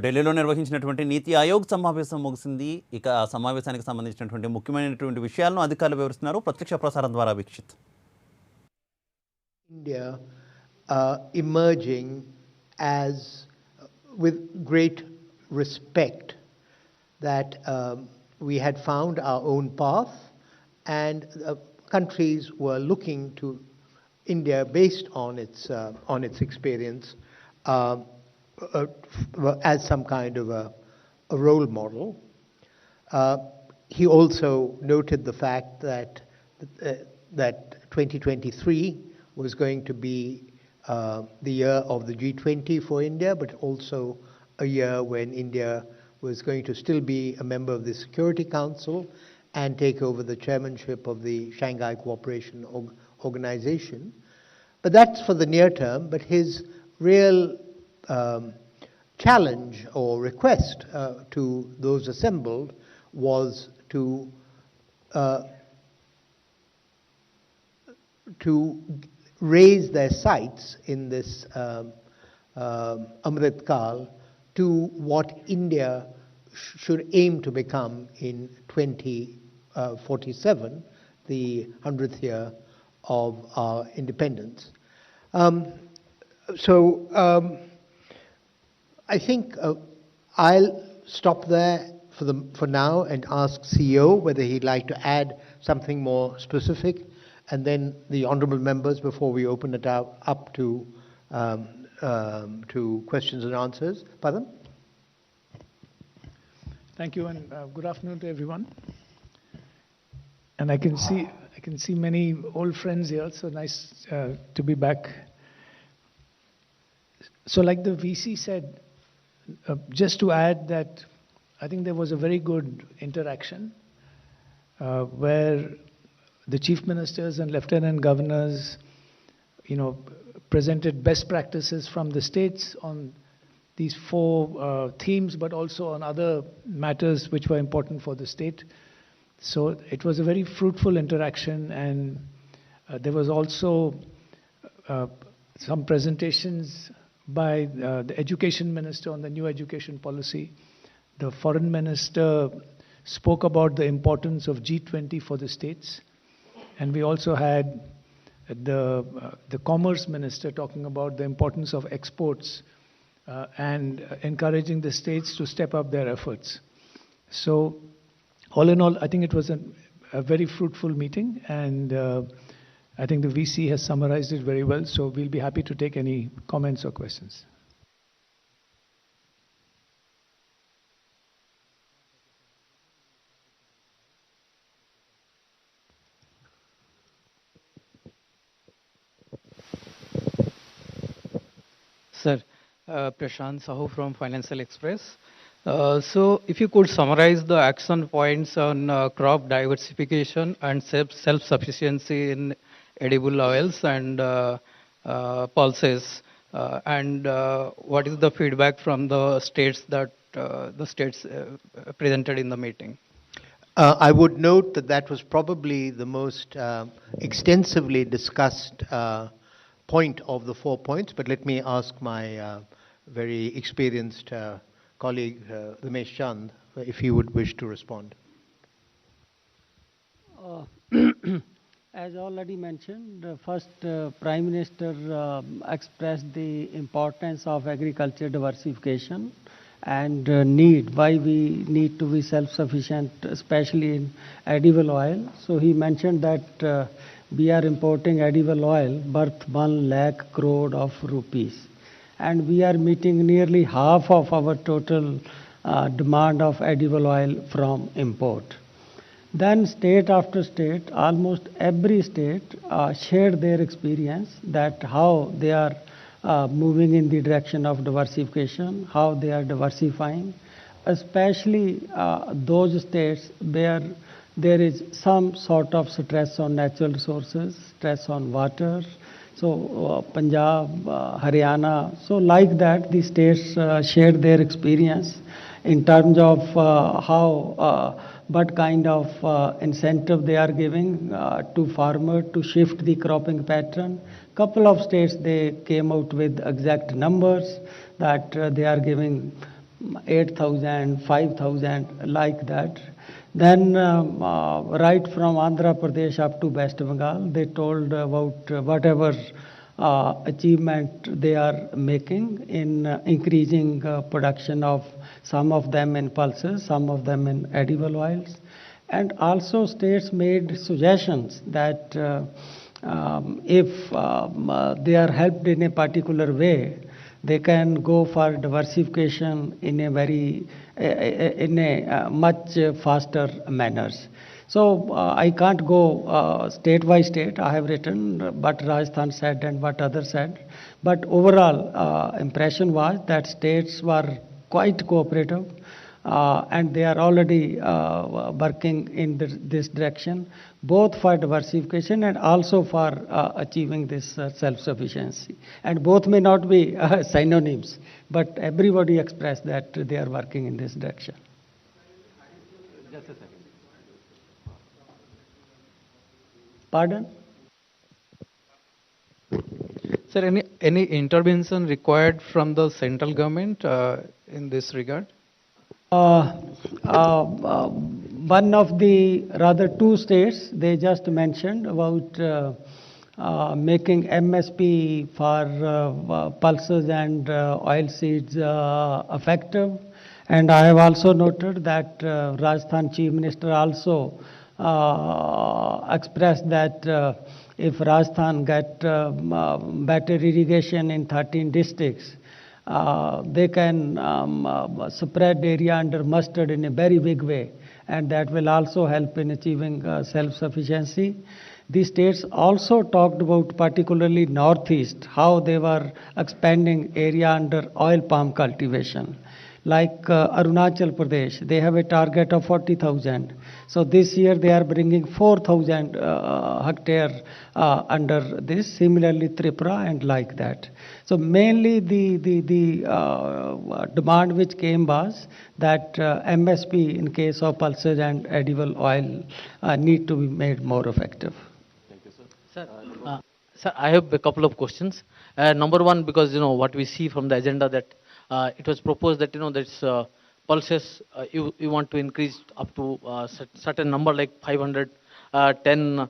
ఢిల్లీలో నిర్వహించినటువంటి నీతి ఆయోగ్ సమావేశం ముగిసింది. ఇక ఆ సమావేశానికి సంబంధించినటువంటి ముఖ్యమైనటువంటి విషయాలను అధికారులు వివరిస్తున్నారు. ప్రత్యక్ష ప్రసారం ద్వారా వీక్షిద్దాం. India emerging as with great respect that we had found our own path and countries were looking to India based on its experience as some kind of a role model. He also noted the fact that 2023 was going to be the year of the G20 for India, but also a year when India was going to still be a member of the Security Council and take over the chairmanship of the Shanghai Cooperation Organization. But that's for the near term, but his real challenge or request to those assembled was to raise their sights in this Amrit Kal to what India should aim to become in 2047, the 100th year of our independence. I think I'll stop there for now and ask CEO whether he'd like to add something more specific, and then the honourable members before we open it up to questions and answers. Padam? Thank you, and good afternoon to everyone. And I can see many old friends here, so nice to be back. So like the VC said, just to add that I think there was a very good interaction where the chief ministers and lieutenant governors, presented best practices from the states on these 4 themes, but also on other matters which were important for the state. So it was a very fruitful interaction, and there was also some presentations by the education minister on the new education policy. The foreign minister spoke about the importance of G20 for the states. And we also had the commerce minister talking about the importance of exports and encouraging the states to step up their efforts. So all in all, I think it was a very fruitful meeting, and I think the VC has summarized it very well. So we'll be happy to take any comments or questions. Sir, Prashant Sahu from Financial Express. So if you could summarize the action points on crop diversification and self-sufficiency in edible oils and pulses, and what is the feedback from the states that the states presented in the meeting? I would note that was probably the most extensively discussed point of the 4 points, but let me ask my very experienced colleague Ramesh Chand if he would wish to respond. As already mentioned, first Prime Minister expressed the importance of agriculture diversification and why we need to be self-sufficient, especially in edible oil. So he mentioned that we are importing edible oil worth 1 lakh crore of rupees, and we are meeting nearly half of our total demand of edible oil from import. Then state after state, almost every state shared their experience that how they are moving in the direction of diversification, how they are diversifying, especially those states where there is some sort of stress on natural resources, stress on water. So Punjab, Haryana, so like that the states shared their experience in terms of what kind of incentive they are giving to farmer to shift the cropping pattern. Couple of states, they came out with exact numbers that they are giving 8,000, 5,000, like that. Then right from Andhra Pradesh up to West Bengal, they told about whatever achievement they are making in increasing production of some of them in pulses, some of them in edible oils. And also states made suggestions that if they are helped in a particular way, they can go for diversification in a much faster manners. So I can't go state by state. I have written what Rajasthan said and what others said. But overall impression was that states were quite cooperative. And they are already working in this direction, both for diversification and also for achieving this self-sufficiency. And both may not be synonyms, but everybody expressed that they are working in this direction. Just a second. Pardon? Sir, any intervention required from the central government in this regard? One of the rather two states they just mentioned about making MSP for pulses and oilseeds effective. And I have also noted that Rajasthan Chief Minister also expressed that if Rajasthan get better irrigation in 13 districts, they can spread area under mustard in a very big way, and that will also help in achieving self-sufficiency. These states also talked about, particularly Northeast, how they were expanding area under oil palm cultivation. Like Arunachal Pradesh, they have a target of 40,000. So this year they are bringing 4,000 hectare under this. Similarly, Tripura and like that. So mainly the demand which came was that MSP in case of pulses and edible oil need to be made more effective. Sir, I have a couple of questions. Number one, because what we see from the agenda that it was proposed that this pulses you want to increase up to certain number like 510